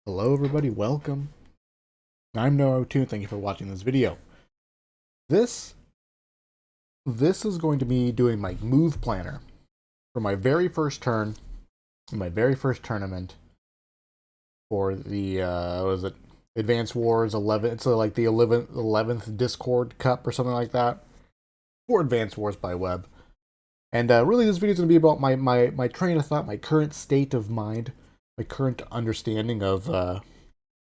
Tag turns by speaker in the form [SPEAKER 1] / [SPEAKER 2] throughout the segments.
[SPEAKER 1] Hello everybody, welcome. I'm Noah02, thank you for watching this video. This is going to be doing my move planner for my very first turn, my very first tournament for the, what is it, Advanced Wars 11, so like the 11th Discord Cup or something like that, for Advanced Wars by Web. And really this video is going to be about my train of thought, my current state of mind, my current understanding of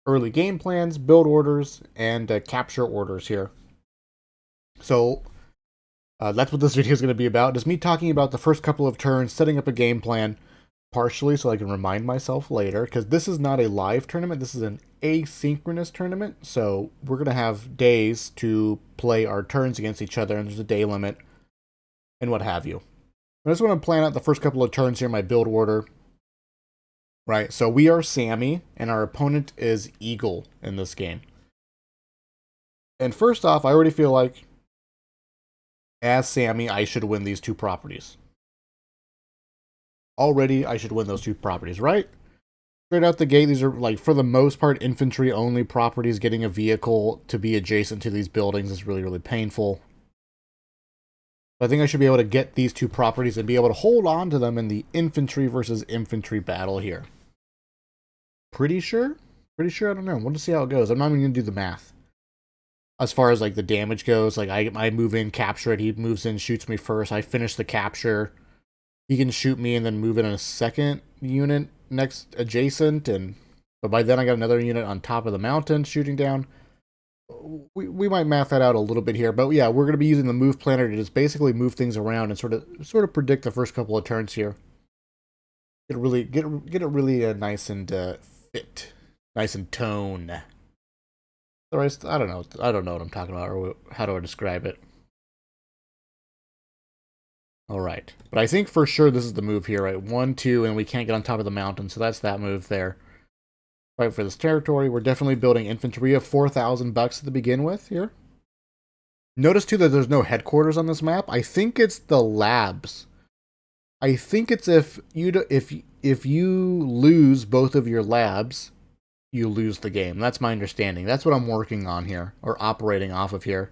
[SPEAKER 1] early game plans, build orders, and capture orders here. So that's what this video is going to be about. Just me talking about the first couple of turns, setting up a game plan, partially so I can remind myself later, because this is not a live tournament. This is an asynchronous tournament. So we're going to have days to play our turns against each other, and there's a day limit, and what have you. I just want to plan out the first couple of turns here, my build order. Right, so we are Sammy, and our opponent is Eagle in this game. And first off, I already feel like, as Sammy, I should win these two properties. Already, I should win those two properties, right? Straight out the gate, these are, like, for the most part, infantry-only properties. Getting a vehicle to be adjacent to these buildings is really, really painful. But I think I should be able to get these two properties and be able to hold on to them in the infantry versus infantry battle here. Pretty sure? Pretty sure? I don't know. We'll just see how it goes. I'm not even going to do the math. As far as, like, the damage goes, like, I move in, capture it, he moves in, shoots me first, I finish the capture, he can shoot me and then move in a second unit next adjacent, but by then I got another unit on top of the mountain shooting down. We might math that out a little bit here, but yeah, we're going to be using the move planner to just basically move things around and sort of predict the first couple of turns here. Get it really nice and fit, nice and tone. The rest, I don't know what I'm talking about, or how do I describe it? Alright, but I think for sure this is the move here, right? 1, 2, and we can't get on top of the mountain, so that's that move there. Right, for this territory, we're definitely building infantry. We have 4,000 bucks to begin with here. Notice too that there's no headquarters on this map. I think it's the labs. I think it's if you lose both of your labs, you lose the game. That's my understanding. That's what I'm working on here, or operating off of here.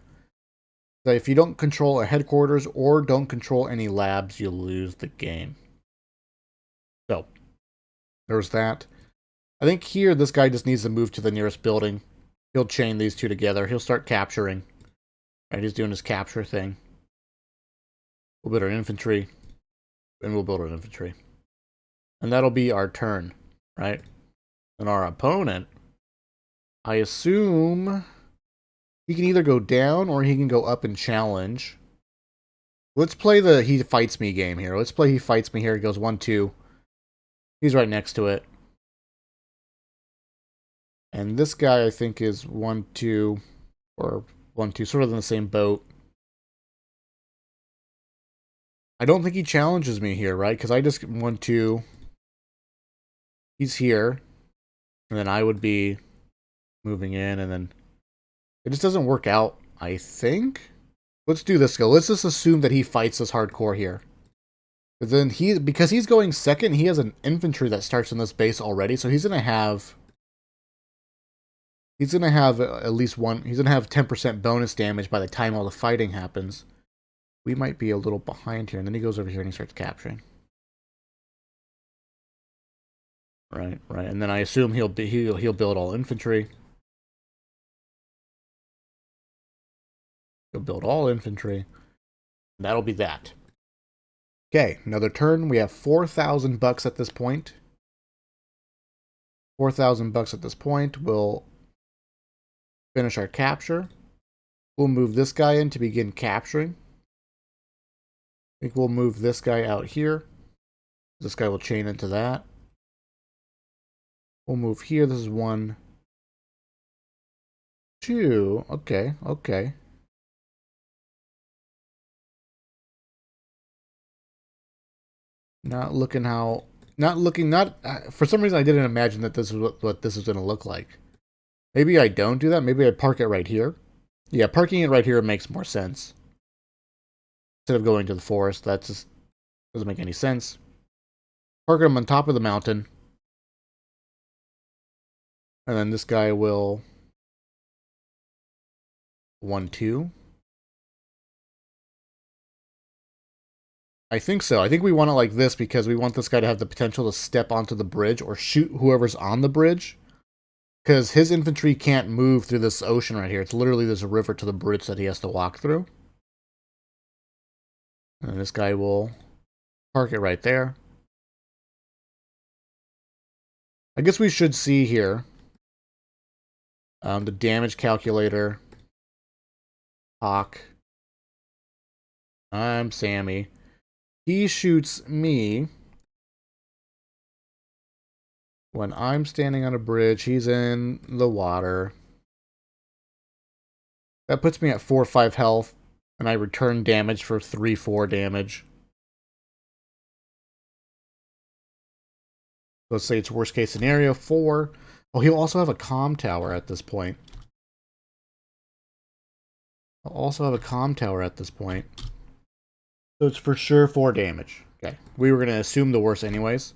[SPEAKER 1] So if you don't control a headquarters or don't control any labs, you lose the game. So, there's that. I think here, this guy just needs to move to the nearest building. He'll chain these two together. He'll start capturing. Right, he's doing his capture thing. We'll build our infantry. And we'll build our infantry. And that'll be our turn, right? And our opponent, I assume he can either go down or he can go up and challenge. Let's play the he fights me game here. Let's play he fights me here. He goes 1, 2. He's right next to it. And this guy, I think, is 1, 2, or 1, 2, sort of in the same boat. I don't think he challenges me here, right? Because I just 1, 2. He's here. And then I would be moving in, and then it just doesn't work out, I think. Let's do this, go. Let's just assume that he fights us hardcore here. But then because he's going second, he has an infantry that starts in this base already, so he's gonna have at least one. He's gonna have 10% bonus damage by the time all the fighting happens. We might be a little behind here, and then he goes over here and he starts capturing. Right, and then I assume he'll build all infantry. He'll build all infantry. And that'll be that. Okay, another turn. We have 4,000 bucks at this point. 4,000 bucks at this point. We'll finish our capture. We'll move this guy in to begin capturing. I think we'll move this guy out here. This guy will chain into that. We'll move here. This is 1, 2. Okay. For some reason I didn't imagine that this is what this is going to look like. Maybe I don't do that. Maybe I park it right here. Yeah, parking it right here makes more sense. Instead of going to the forest, that just doesn't make any sense. Park them on top of the mountain. And then this guy will 1-2. I think so. I think we want it like this because we want this guy to have the potential to step onto the bridge or shoot whoever's on the bridge. Because his infantry can't move through this ocean right here. It's literally there's a river to the bridge that he has to walk through. And this guy will park it right there. I guess we should see here the damage calculator. Hawk. I'm Sammy. He shoots me when I'm standing on a bridge. He's in the water. That puts me at 4-5 health, and I return damage for 3-4 damage. Let's say it's worst case scenario 4. Oh, he'll also have a comm tower at this point. I'll also have a comm tower at this point. So it's for sure 4 damage. Okay. We were going to assume the worst anyways.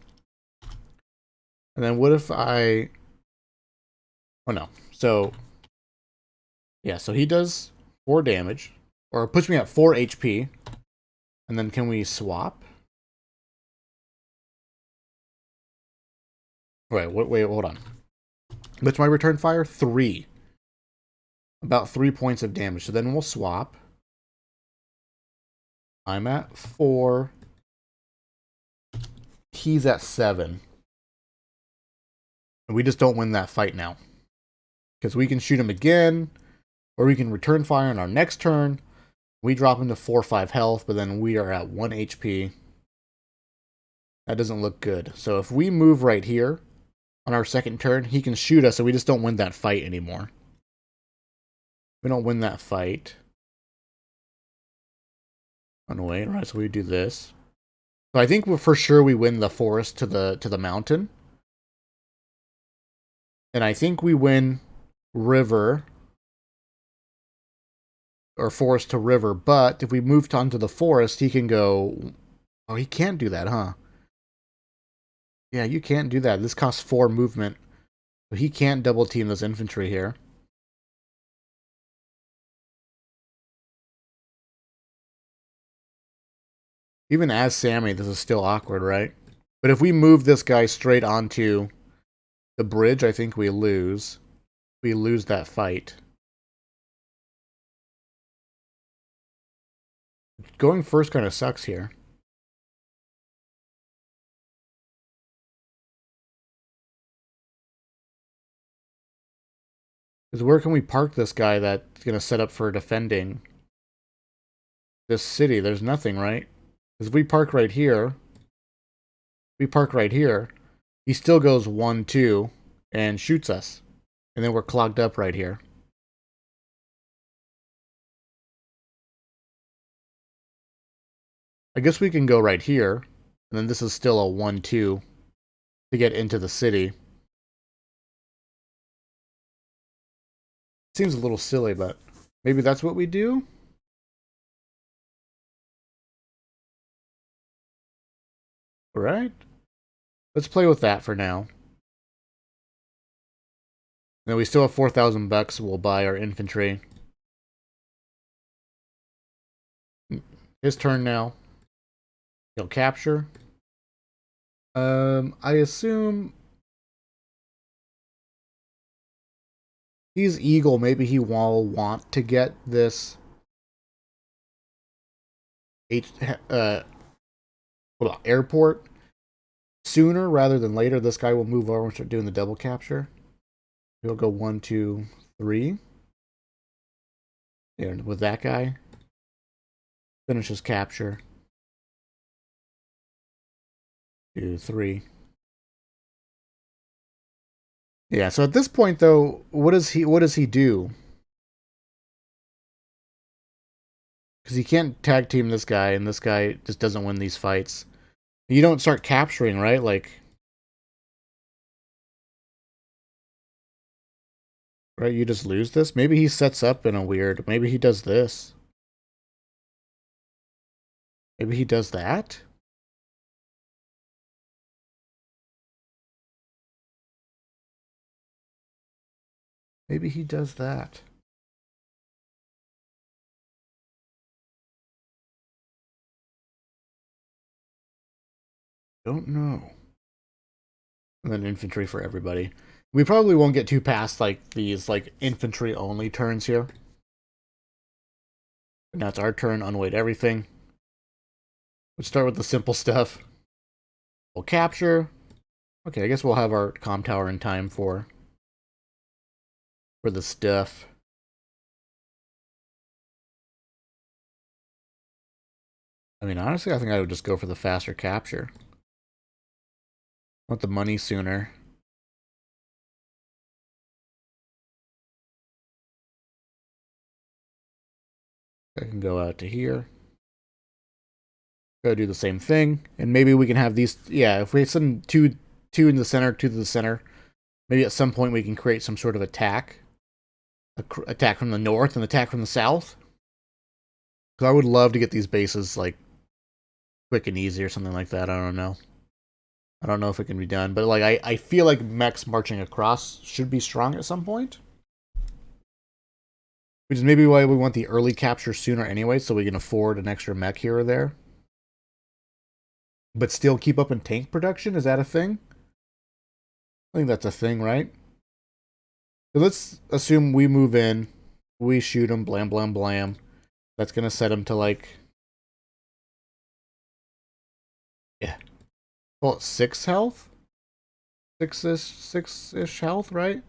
[SPEAKER 1] And then what if I... Oh, no. So... Yeah, so he does 4 damage. Or it puts me at 4 HP. And then can we swap? Wait, hold on. What's my return fire? 3. About 3 points of damage. So then we'll swap. I'm at 4. He's at 7. And we just don't win that fight now. Because we can shoot him again. Or we can return fire on our next turn. We drop him to 4-5 health. But then we are at 1 HP. That doesn't look good. So if we move right here on our second turn, he can shoot us. So we just don't win that fight anymore. We don't win that fight. Oh no, wait, right, so we do this. So I think for sure we win the forest to the mountain. And I think we win river or forest to river, but if we moved onto the forest, he can go. Oh, he can't do that, huh? Yeah, you can't do that. This costs 4 movement. So he can't double team this infantry here. Even as Sammy, this is still awkward, right? But if we move this guy straight onto the bridge, I think we lose. We lose that fight. Going first kind of sucks here. Because where can we park this guy that's going to set up for defending this city? There's nothing, right? Because if we park right here, he still goes 1-2 and shoots us. And then we're clogged up right here. I guess we can go right here. And then this is still a 1-2 to get into the city. Seems a little silly, but maybe that's what we do? Alright. Let's play with that for now. And then we still have 4,000 bucks. We'll buy our infantry. His turn now. He'll capture. I assume he's Eagle. Maybe he will want to get this airport sooner rather than later. This guy will move over and start doing the double capture. He'll go 1, 2, 3. And with that guy, finishes capture. 2, 3. Yeah, so at this point though, what does he do? Because he can't tag team this guy, and this guy just doesn't win these fights. You don't start capturing, right? Like, right, you just lose this? Maybe he sets up in a weird... Maybe he does this. Maybe he does that? Maybe he does that. Don't know. And then infantry for everybody. We probably won't get too past like these like infantry only turns here. But now it's our turn, unweight everything. Let's start with the simple stuff. We'll capture. Okay, I guess we'll have our comm tower in time for the stuff. I mean, honestly, I think I would just go for the faster capture. Want the money sooner. I can go out to here. Go do the same thing, and maybe we can have these. Yeah, if we send two in the center, two to the center, maybe at some point we can create some sort of attack. Attack from the north and attack from the south. Because I would love to get these bases like quick and easy or something like that. I don't know. I don't know if it can be done, but like I feel like mechs marching across should be strong at some point. Which is maybe why we want the early capture sooner anyway, so we can afford an extra mech here or there. But still keep up in tank production? Is that a thing? I think that's a thing, right? So let's assume we move in, we shoot him, blam, blam, blam. That's going to set him to like... Yeah. Well, 6 health? 6-ish health, right?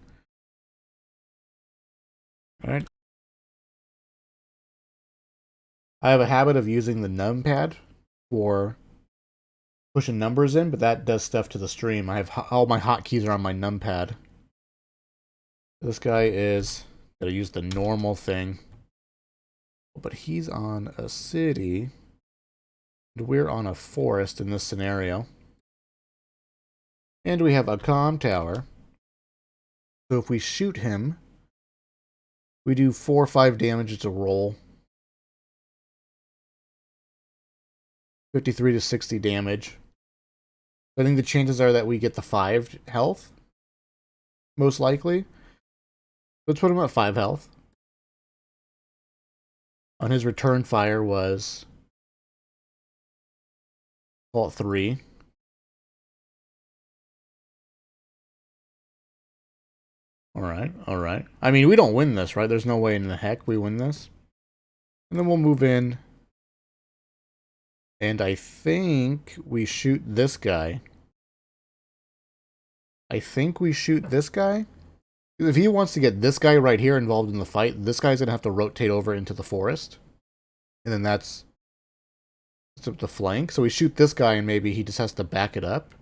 [SPEAKER 1] Alright. I have a habit of using the numpad for pushing numbers in, but that does stuff to the stream. I have all my hotkeys are on my numpad. This guy is gonna use the normal thing, but he's on a city, and we're on a forest in this scenario. And we have a comm tower. So if we shoot him, we do 4 or 5 damage. It's a roll. 53 to 60 damage. I think the chances are that we get the 5 health. Most likely. Let's put him at 5 health. On his return fire was... Vault 3. Alright, alright. I mean, we don't win this, right? There's no way in the heck we win this. And then we'll move in. And I think we shoot this guy. If he wants to get this guy right here involved in the fight, this guy's going to have to rotate over into the forest. And then that's up the flank. So we shoot this guy and maybe he just has to back it up.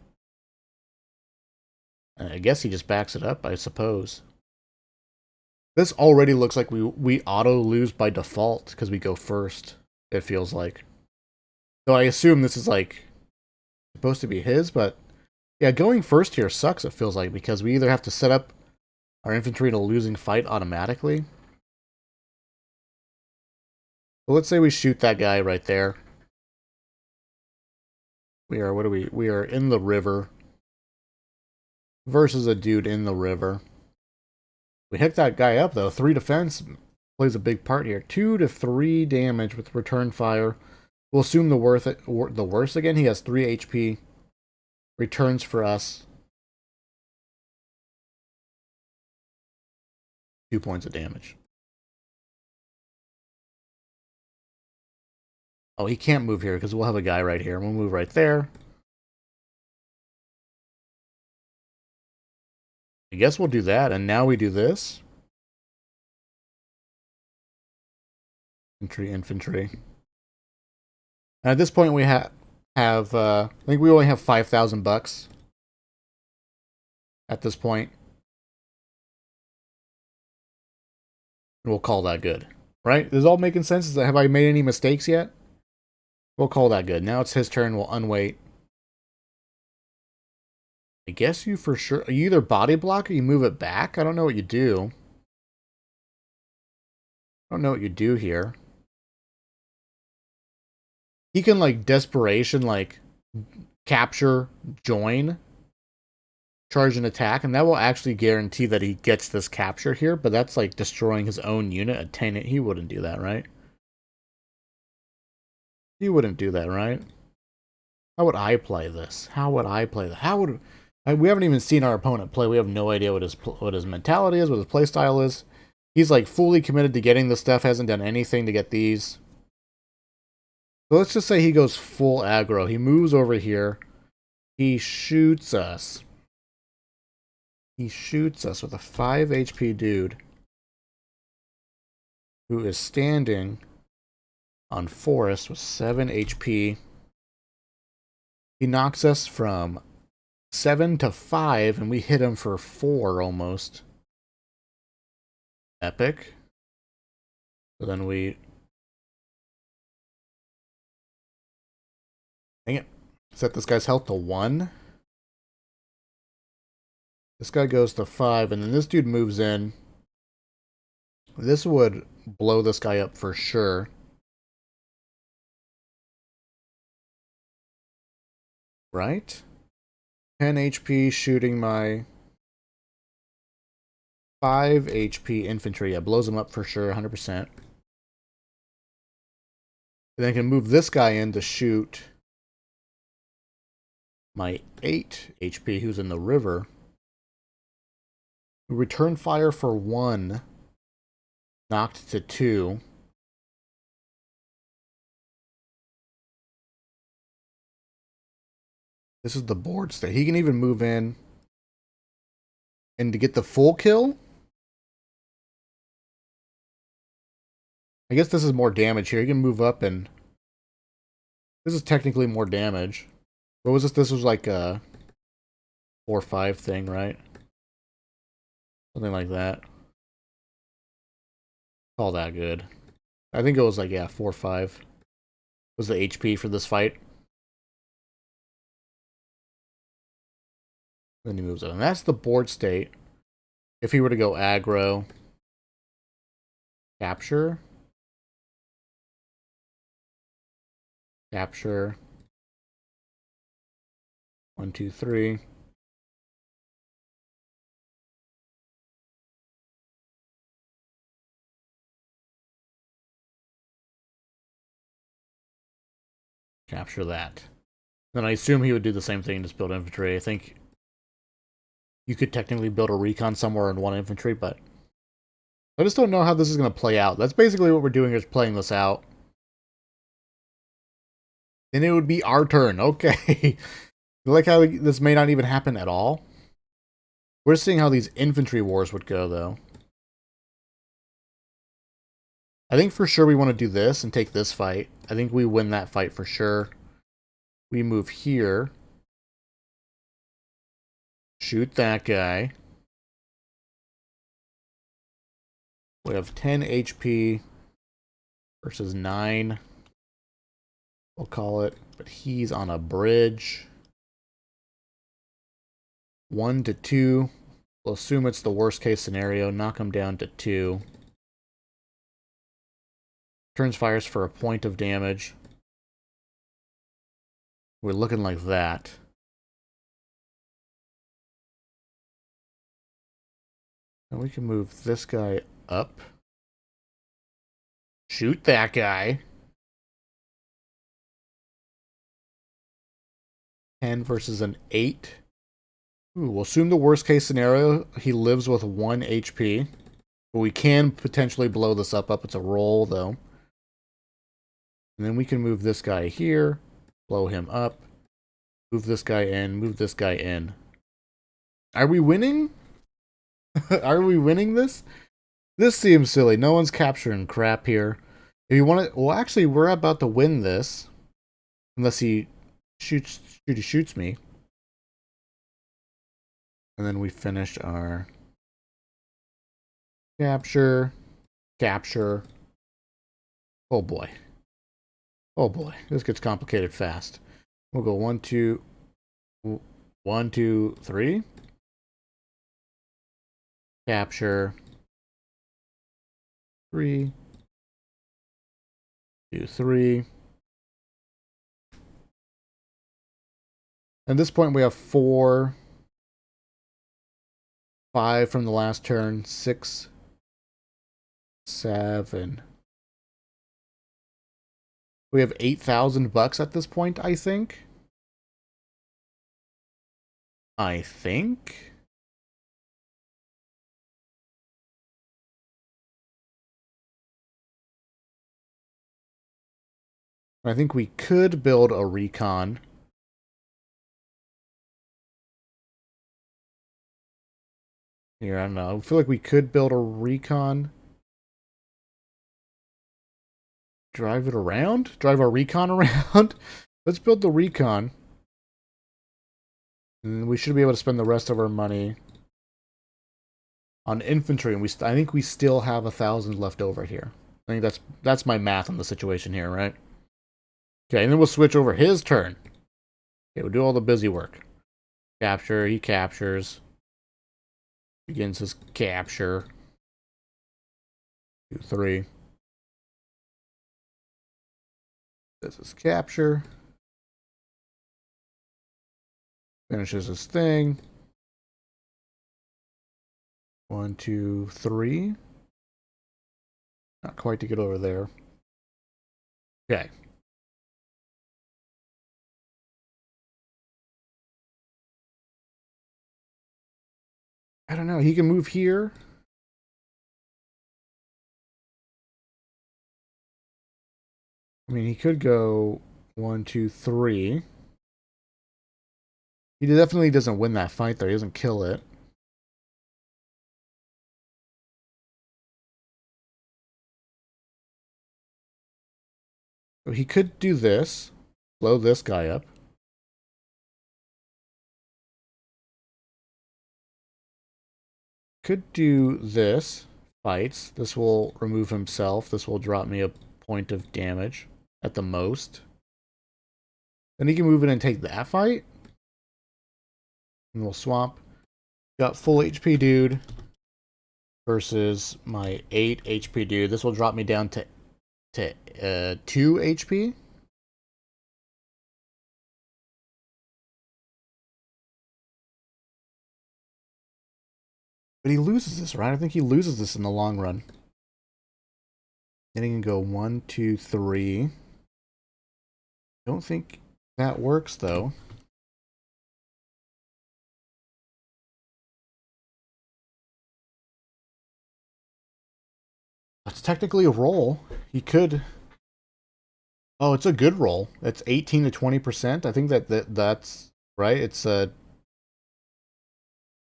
[SPEAKER 1] I guess he just backs it up, I suppose. This already looks like we auto lose by default because we go first, it feels like. So I assume this is like supposed to be his, but yeah, going first here sucks, it feels like, because we either have to set up our infantry in a losing fight automatically. But let's say we shoot that guy right there. We are in the river versus a dude in the river. We hit that guy up though. 3 defense plays a big part here. 2 to 3 damage with return fire. We'll assume the worst again. He has 3 HP. Returns for us 2 points of damage. Oh, he can't move here because we'll have a guy right here. We'll move right there. I guess we'll do that, and now we do this. Infantry. And at this point, we have I think we only have 5,000 bucks at this point. We'll call that good, right? Is all making sense? Have I made any mistakes yet? We'll call that good. Now it's his turn. We'll unweight. I guess you for sure... You either body block or you move it back? I don't know what you do. I don't know what you do here. He can, like, desperation, like, capture, join. charge and attack, and that will actually guarantee that he gets this capture here, but that's like destroying his own unit at 10. He wouldn't do that, right? He wouldn't do that, right? How would I play this? How would I play that? How would we haven't even seen our opponent play. We have no idea what his mentality is, what his play style is. He's like fully committed to getting this stuff, hasn't done anything to get these. So let's just say he goes full aggro. He moves over here. He shoots us. He shoots us with a 5 HP dude who is standing on forest with 7 HP. He knocks us from 7 to 5, and we hit him for 4 almost. Epic. So then we... Dang it. Set this guy's health to 1. This guy goes to 5, and then this dude moves in. This would blow this guy up for sure. Right? 10 HP shooting my 5 HP infantry. Yeah, blows him up for sure, 100%. And then I can move this guy in to shoot my 8 HP who's in the river. Return fire for 1. Knocked to 2. This is the board state. He can even move in. And to get the full kill? I guess this is more damage here. He can move up and... This is technically more damage. What was this? This was like a 4-5 thing, right? Something like that. All that good. I think it was like, yeah, 4-5 was the HP for this fight. Then he moves up. And that's the board state. If he were to go aggro, capture, capture, 1, 2, 3. Capture that. Then I assume he would do the same thing, just build infantry. I think you could technically build a recon somewhere in 1 infantry, but I just don't know how this is going to play out. That's basically what we're doing, is playing this out. Then it would be our turn. Okay. You like how this may not even happen at all? We're seeing how these infantry wars would go, though. I think for sure we want to do this and take this fight. I think we win that fight for sure. We move here. Shoot that guy. We have 10 HP versus 9. We'll call it. But he's on a bridge. 1 to 2. We'll assume it's the worst case scenario. Knock him down to 2. Turns fires for a point of damage. We're looking like that. And we can move this guy up. Shoot that guy. 10 versus an 8. Ooh, we'll assume the worst case scenario, he lives with 1 HP. But we can potentially blow this up. It's a roll, though. And then we can move this guy here. Blow him up. Move this guy in. Move this guy in. Are we winning? Are we winning this? This seems silly. No one's capturing crap here. If you want to... Well, actually, we're about to win this. Unless he shoots me. And then we finished our... Capture. Capture. Oh, boy. Oh, boy. This gets complicated fast. We'll go 1, 2... 1, 2, 3. Capture. 3. 2, 3. At this point, we have 4 5 from the last turn. 6, 7. We have $8,000 at this point, I think. I think. I think we could build a recon. Here, I don't know. I feel like we could build a recon. Drive it around? Drive our recon around? Let's build the recon. And we should be able to spend the rest of our money on infantry. And I think we still have 1,000 left over here. I think that's my math on the situation here, right? Okay, and then we'll switch over his turn. Okay, we'll do all the busy work. Capture, he captures. Begins his capture. 2, 3. This is capture. Finishes his thing. 1, 2, 3. Not quite to get over there. Okay. I don't know. He can move here. I mean, he could go 1, 2, 3. He definitely doesn't win that fight, though. He doesn't kill it. So he could do this. Blow this guy up. Could do this. Fights. This will remove himself. This will drop me a point of damage at the most. Then he can move in and take that fight. And we'll swap. Got full HP dude versus my 8 HP dude. This will drop me down to 2 HP. But he loses this, right? I think he loses this in the long run. Then he can go 1, 2, 3. Don't think that works, though. That's technically a roll. He could... Oh, it's a good roll. It's 18 to 20%. I think that's right. It's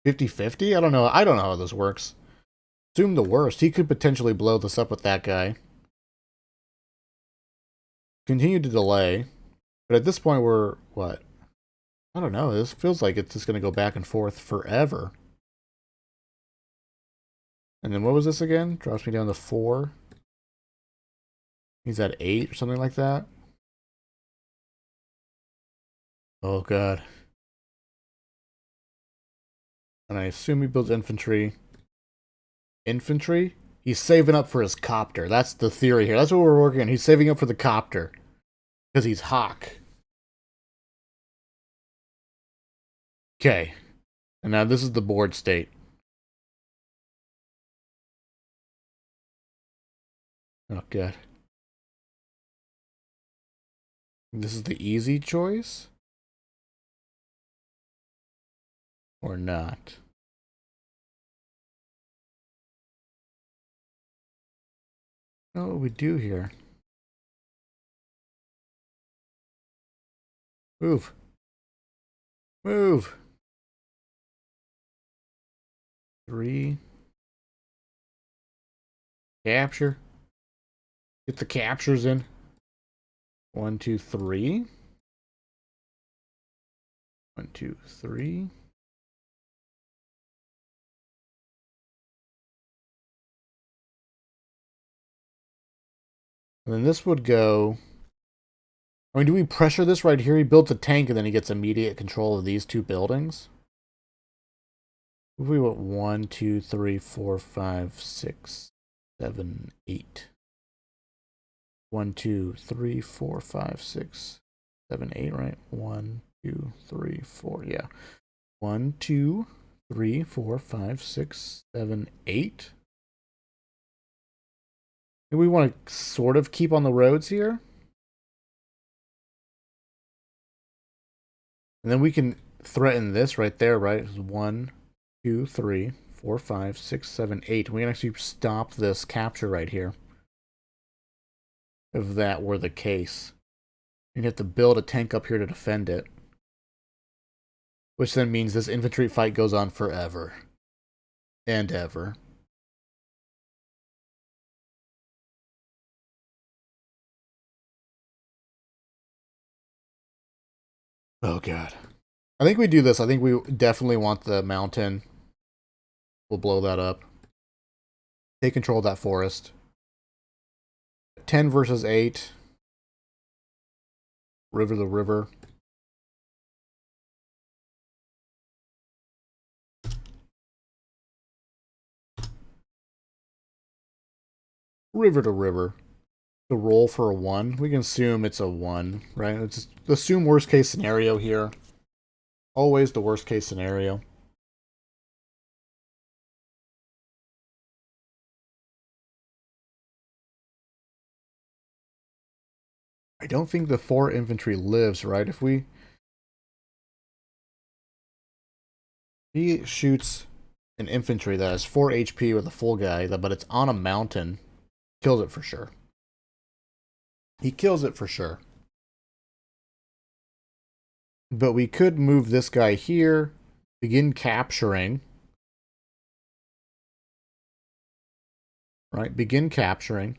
[SPEAKER 1] 50-50. I don't know. I don't know how this works. Assume the worst. He could potentially blow this up with that guy. Continue to delay. But at this point, we're... What? I don't know. This feels like it's just going to go back and forth forever. And then what was this again? Drops me down to 4. He's at 8 or something like that. Oh, God. And I assume he builds infantry. Infantry? He's saving up for his copter. That's the theory here. That's what we're working on. He's saving up for the copter. Because he's Hawk. Okay. And now this is the board state. Oh, God. This is the easy choice? Or not? Oh, what we do here. Move. Move. 3. Capture. Get the captures in. 1, 2, 3. 1, 2, 3. And then this would go... I mean, do we pressure this right here? He builds a tank and then he gets immediate control of these 2 buildings. If we went 1, 2, 3, 4, 5, 6, 7, 8. 1, 2, 3, 4, 5, 6, 7, 8, right? 1, 2, 3, 4. Yeah. 1, 2, 3, 4, 5, 6, 7, 8. And we want to sort of keep on the roads here. And then we can threaten this right there, right? 1, 2, 3, 4, 5, 6, 7, 8. We can actually stop this capture right here. If that were the case. You'd have to build a tank up here to defend it. Which then means this infantry fight goes on forever. And ever. Oh god. I think we do this. I think we definitely want the mountain. We'll blow that up. Take control of that forest. 10 versus 8. River to river. River to river. To roll for a 1. We can assume it's a 1, right? Let's just assume worst case scenario here. Always the worst case scenario. I don't think the 4 infantry lives, right? If he shoots an infantry that has 4 HP with a full guy, but it's on a mountain, kills it for sure. He kills it for sure. But we could move this guy here, begin capturing. Right? Begin capturing.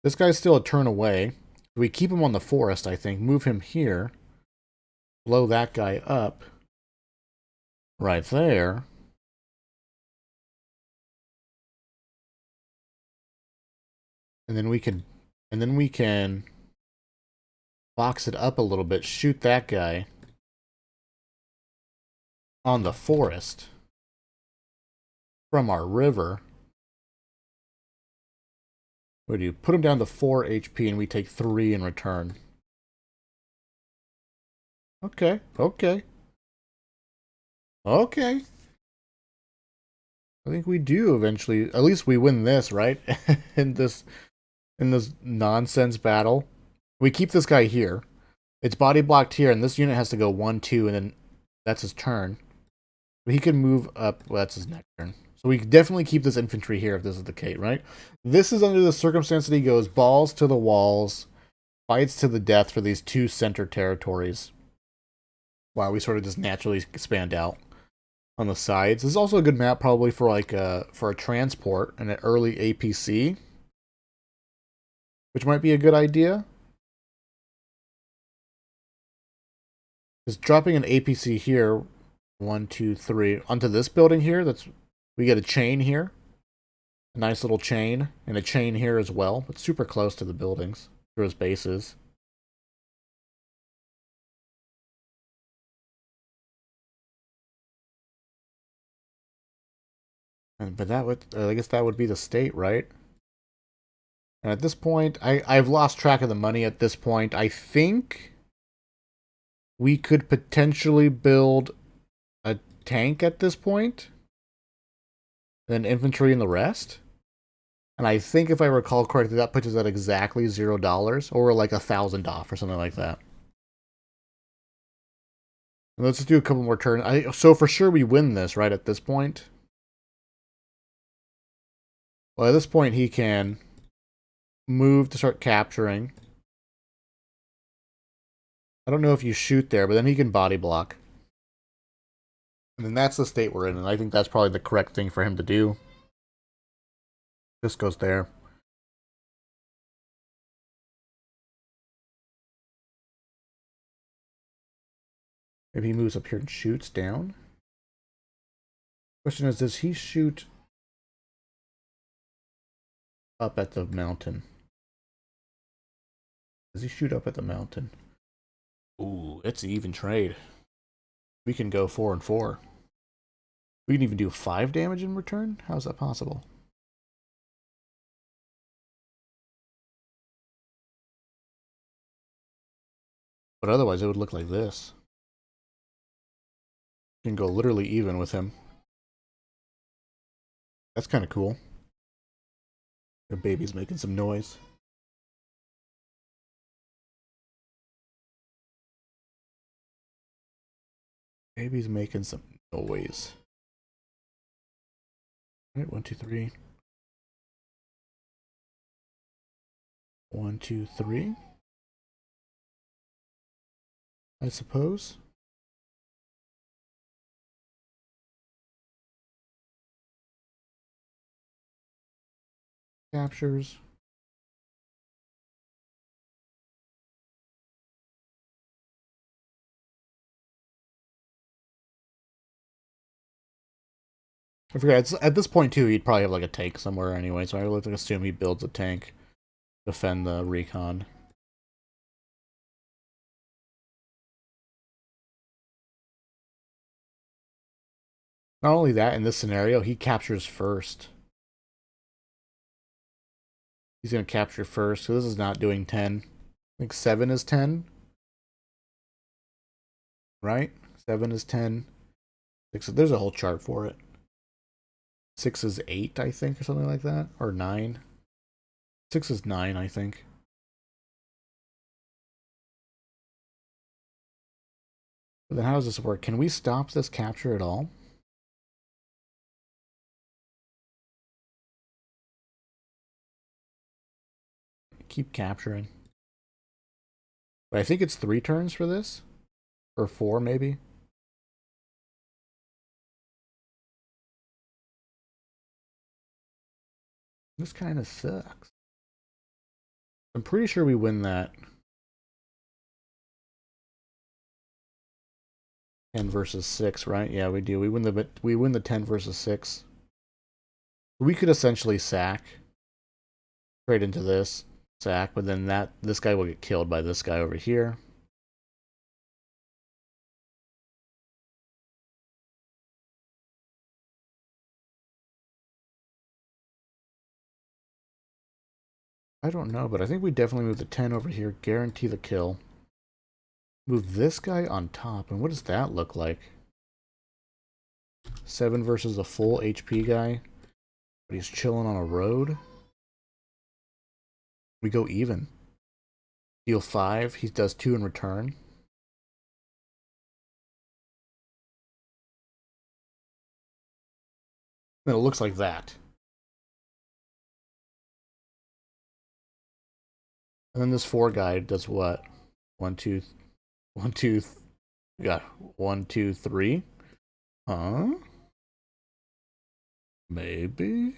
[SPEAKER 1] This guy's still a turn away. We keep him on the forest, I think. Move him here. Blow that guy up. Right there. And then we can box it up a little bit, shoot that guy on the forest from our river. What do you put him down to 4 HP and we take 3 in return? Okay, okay. Okay. I think we do eventually. At least we win this, right? in this nonsense battle. We keep this guy here. It's body blocked here, and this unit has to go 1, 2, and then that's his turn. But he can move up. Well, that's his next turn. So we definitely keep this infantry here if this is the case, right? This is under the circumstance that he goes balls to the walls, fights to the death for these 2 center territories. Wow, we sort of just naturally expand out on the sides. This is also a good map probably for like for a transport and an early APC, which might be a good idea. Just dropping an APC here, 1, 2, 3, onto this building here. We get a chain here, a nice little chain, and a chain here as well. It's super close to the buildings, to his bases. But that would, I guess that would be the state, right? And at this point, I've lost track of the money at this point. I think we could potentially build a tank at this point, then infantry and the rest. And I think if I recall correctly, that puts us at exactly $0, or like 1,000 off or something like that. And let's just do a couple more turns. So for sure we win this, right, at this point? Well, at this point he can move to start capturing. I don't know if you shoot there, but then he can body block. And then that's the state we're in, and I think that's probably the correct thing for him to do. This goes there. Maybe he moves up here and shoots down. Question is, does he shoot up at the mountain? Does he shoot up at the mountain? Ooh, it's an even trade. We can go 4 and 4. We can even do 5 damage in return? How is that possible? But otherwise it would look like this. You can go literally even with him. That's kind of cool. The baby's making some noise. Baby's making some noise. All right, 1, 2, 3. 1, 2, 3. I suppose. Captures. I forget. At this point too, he'd probably have like a tank somewhere anyway. So I would assume he builds a tank, defend the recon. Not only that, in this scenario, he captures first. He's gonna capture first, so this is not doing 10. I think 7 is 10. Right? 7 is 10. 6, there's a whole chart for it. 6 is 8, I think, or something like that. Or 9. 6 is 9, I think. But then how does this work? Can we stop this capture at all? Keep capturing. But I think it's 3 turns for this. Or 4, maybe. This kind of sucks. I'm pretty sure we win that. 10 versus 6, right? Yeah, we do. We win the 10 versus 6. We could essentially sack straight into this sack, but then this guy will get killed by this guy over here. I don't know, but I think we definitely move the 10 over here, guarantee the kill. Move this guy on top, and what does that look like? 7 versus a full HP guy, but he's chilling on a road. We go even. Deal 5, he does 2 in return. And it looks like that. And then this 4 guy does what? 1, 2, 1, 2, yeah, 1, 2, 3. Huh? Maybe?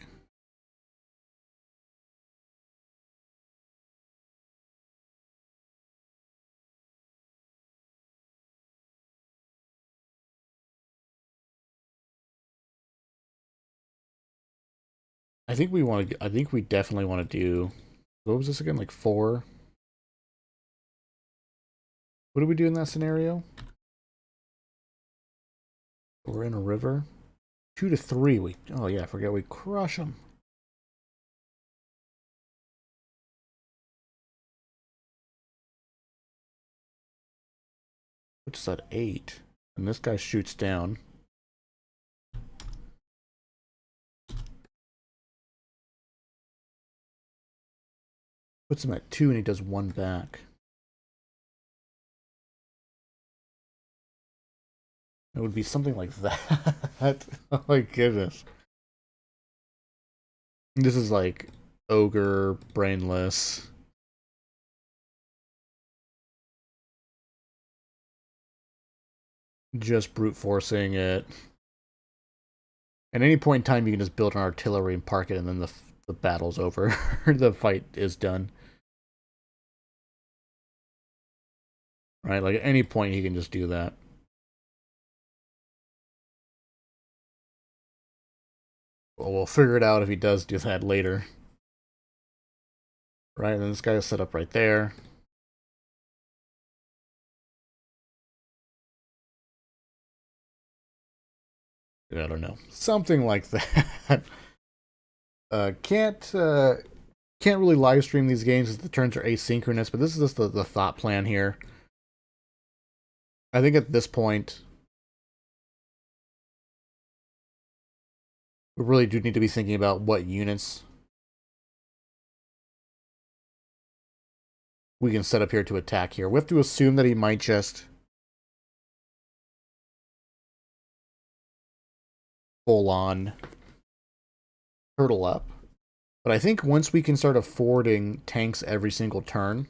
[SPEAKER 1] I think we definitely want to do, what was this again? Like 4? What do we do in that scenario? We're in a river. 2 to 3. Oh yeah, I forget we crush them. Which is at 8. And this guy shoots down. Puts him at 2 and he does 1 back. It would be something like that. Oh my goodness. This is like ogre, brainless. Just brute forcing it. At any point in time, you can just build an artillery and park it, and then the battle's over. The fight is done. Right? Like, at any point, he can just do that. Well, we'll figure it out if he does do that later. Right? And then this guy is set up right there. I don't know. Something like that. Can't really live stream these games as the turns are asynchronous, but this is just the thought plan here. I think at this point, We really do need to be thinking about what units we can set up here to attack here. We have to assume that he might just full on turtle up. But I think once we can start affording tanks every single turn,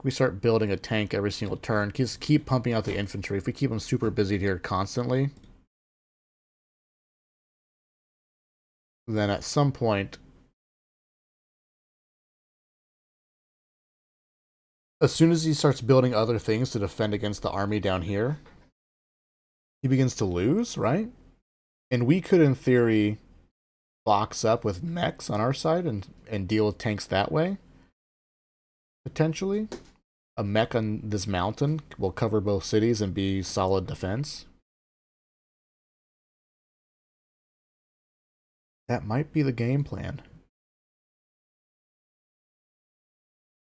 [SPEAKER 1] we start building a tank every single turn, just keep pumping out the infantry. If we keep them super busy here constantly, then at some point, as soon as he starts building other things to defend against the army down here, he begins to lose, right? And we could, in theory, box up with mechs on our side and deal with tanks that way. Potentially. A mech on this mountain will cover both cities and be solid defense. That might be the game plan.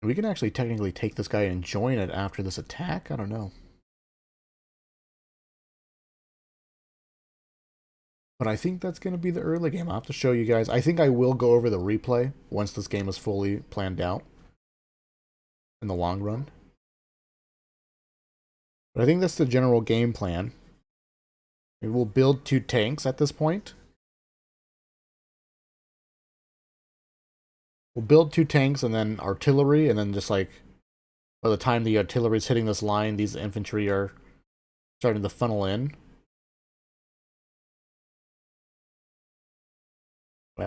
[SPEAKER 1] We can actually technically take this guy and join it after this attack? I don't know. But I think that's going to be the early game. I'll have to show you guys. I think I will go over the replay once this game is fully planned out in the long run. But I think that's the general game plan. We will build 2 tanks at this point. We'll build 2 tanks and then artillery, and then just like by the time the artillery is hitting this line, these infantry are starting to funnel in.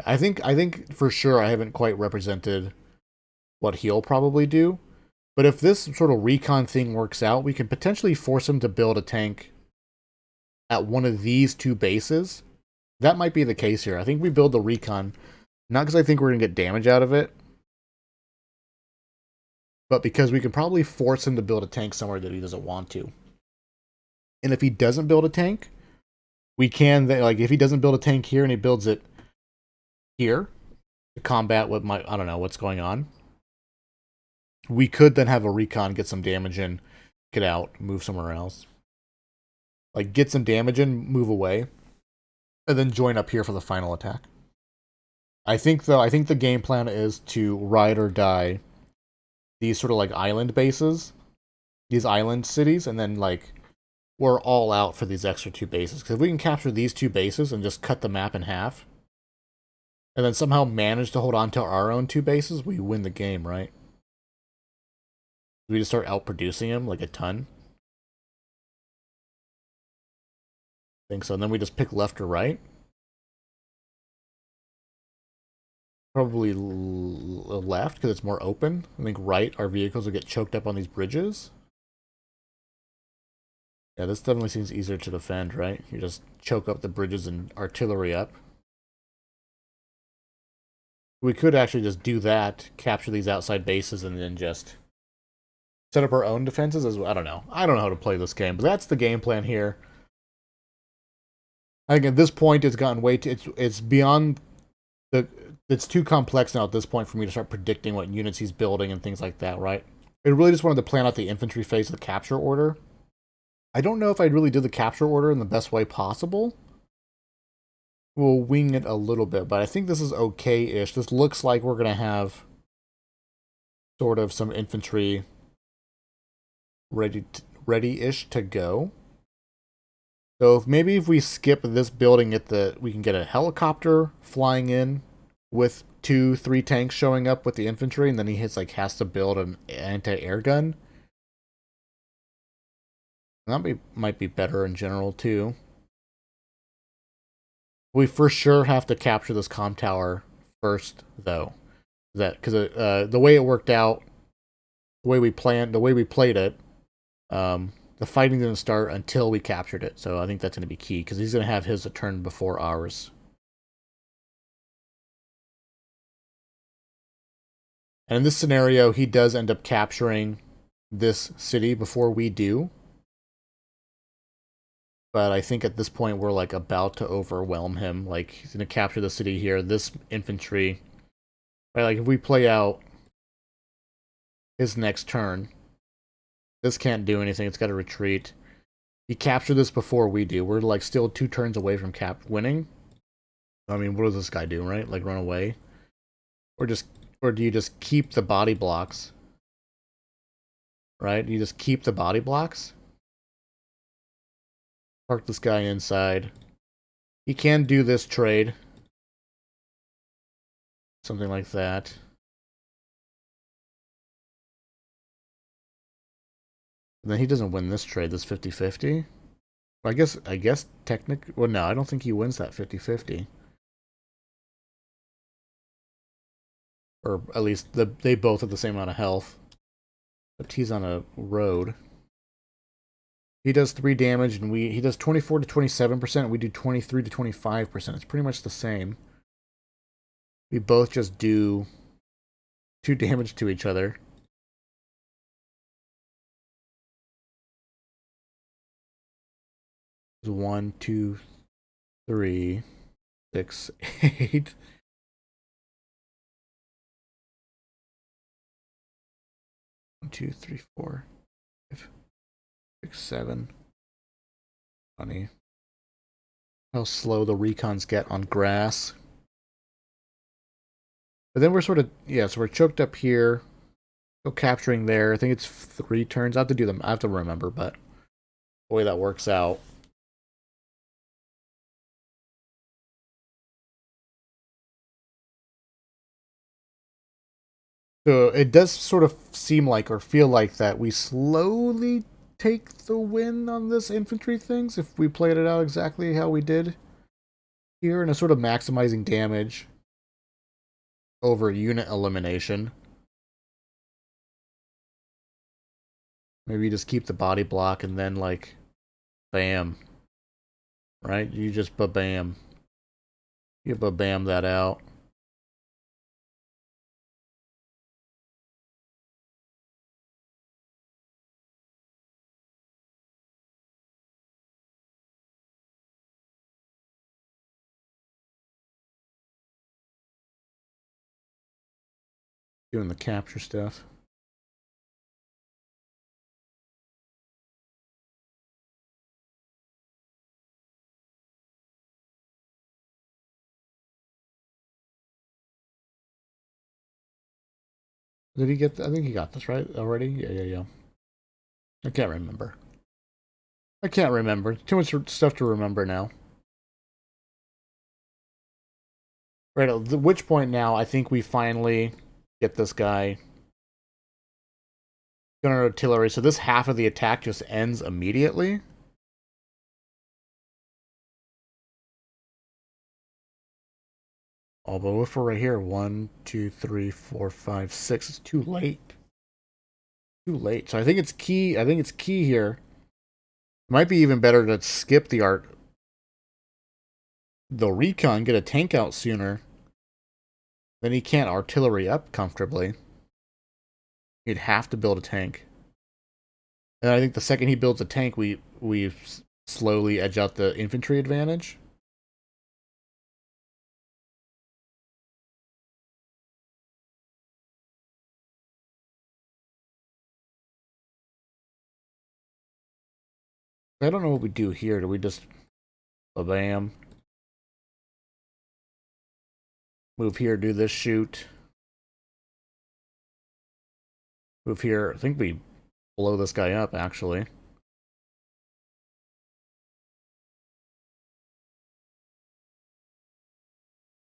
[SPEAKER 1] I think for sure I haven't quite represented what he'll probably do. But if this sort of recon thing works out, we can potentially force him to build a tank at one of these 2 bases. That might be the case here. I think we build the recon, not because I think we're going to get damage out of it, but because we can probably force him to build a tank somewhere that he doesn't want to. And if he doesn't build a tank, we can, like, if he doesn't build a tank here and he builds it here to combat what might, I don't know what's going on, we could then have a recon, get some damage in, get out, move somewhere else. Like, get some damage in, move away, and then join up here for the final attack. I think the game plan is to ride or die these sort of like island bases, these island cities, and then like we're all out for these extra 2 bases. Because if we can capture these 2 bases and just cut the map in half, and then somehow manage to hold on to our own 2 bases, we win the game, right? We just start outproducing him like a ton. I think so. And then we just pick left or right. Probably left because it's more open. I think right, our vehicles will get choked up on these bridges. Yeah, this definitely seems easier to defend, right? You just choke up the bridges and artillery up. We could actually just do that, capture these outside bases, and then just set up our own defenses as well. I don't know. I don't know how to play this game, but that's the game plan here. I think at this point it's gotten way too, it's beyond the, it's too complex now at this point for me to start predicting what units he's building and things like that, right? I really just wanted to plan out the infantry phase of the capture order. I don't know if I really did the capture order in the best way possible. We'll wing it a little bit, but I think this is okay-ish. This looks like we're going to have sort of some infantry ready-ish to go. So maybe if we skip this building, we can get a helicopter flying in with 2-3 tanks showing up with the infantry, and then he has to build an anti-air gun. That might be better in general too. We for sure have to capture this comm tower first, though. Because the way it worked out, the way we played it, the fighting didn't start until we captured it. So I think that's going to be key because he's going to have his turn before ours. And in this scenario, he does end up capturing this city before we do. But I think at this point, we're like about to overwhelm him. Like, he's going to capture the city here. This infantry, right? Like, if we play out his next turn, this can't do anything. It's got to retreat. He captured this before we do. We're like still 2 turns away from winning. I mean, what does this guy do, right? Like run away? Or just, or do you just keep the body blocks? Right? You just keep the body blocks? Park this guy inside. He can do this trade. Something like that. And then he doesn't win this trade, this 50-50. I guess technically, well, no, I don't think he wins that 50-50. Or at least they both have the same amount of health. But he's on a road. He does 3 damage, and he does 24 to 27%. We do 23 to 25%. It's pretty much the same. We both just do 2 damage to each other. One, two, 3, 6, 8. 1, 2, 3, 4, 5, 6, 7. Funny how slow the recons get on grass. But then we're sort of, yeah, so we're choked up here. Still capturing there. I think it's 3 turns. I have to do them. I have to remember, but the way that works out. So it does sort of seem like or feel like that we slowly take the win on this infantry things if we played it out exactly how we did here, and a sort of maximizing damage over unit elimination. Maybe you just keep the body block and then like bam. Right? You just ba-bam. You ba-bam that out. Doing the capture stuff. Did he get I think he got this, right? Already? Yeah. I can't remember. I can't remember. Too much stuff to remember now. Right, at which point now I think we finally get this guy. Gunner artillery, so this half of the attack just ends immediately. Although if we're right here, 1, 2, 3, 4, 5, 6, it's too late. Too late. So I think it's key. I think it's key here. It might be even better to skip the recon, get a tank out sooner. Then he can't artillery up comfortably. He'd have to build a tank. And I think the second he builds a tank, we slowly edge out the infantry advantage. I don't know what we do here. Do we just bam? Move here, do this shoot. Move here. I think we blow this guy up, actually.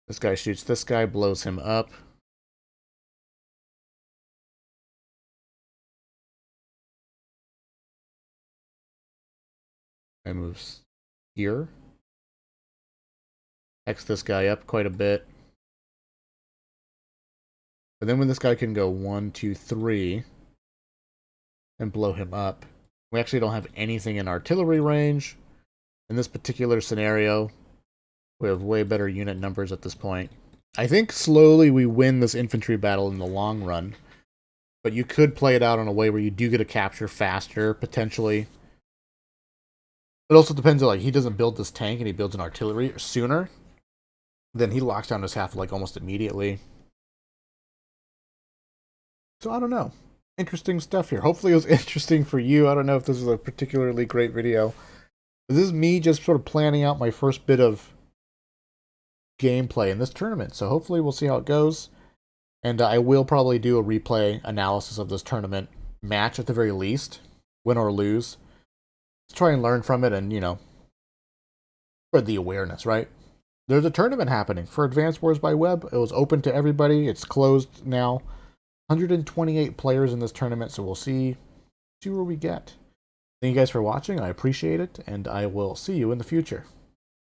[SPEAKER 1] This guy shoots this guy, blows him up. I moves here. X this guy up quite a bit. But then when this guy can go 1, 2, 3 and blow him up, we actually don't have anything in artillery range. In this particular scenario, we have way better unit numbers at this point. I think slowly we win this infantry battle in the long run. But you could play it out in a way where you do get a capture faster, potentially. It also depends on, like, he doesn't build this tank and he builds an artillery sooner. Then he locks down his half, like, almost immediately. So I don't know. Interesting stuff here. Hopefully it was interesting for you. I don't know if this is a particularly great video. This is me just sort of planning out my first bit of gameplay in this tournament. So hopefully we'll see how it goes. And I will probably do a replay analysis of this tournament match at the very least, win or lose. Let's try and learn from it and, spread the awareness, right? There's a tournament happening for Advanced Wars by Web. It was open to everybody. It's closed now. 128 players in this tournament, so we'll see where we get. Thank you guys for watching. I appreciate it, and I will see you in the future.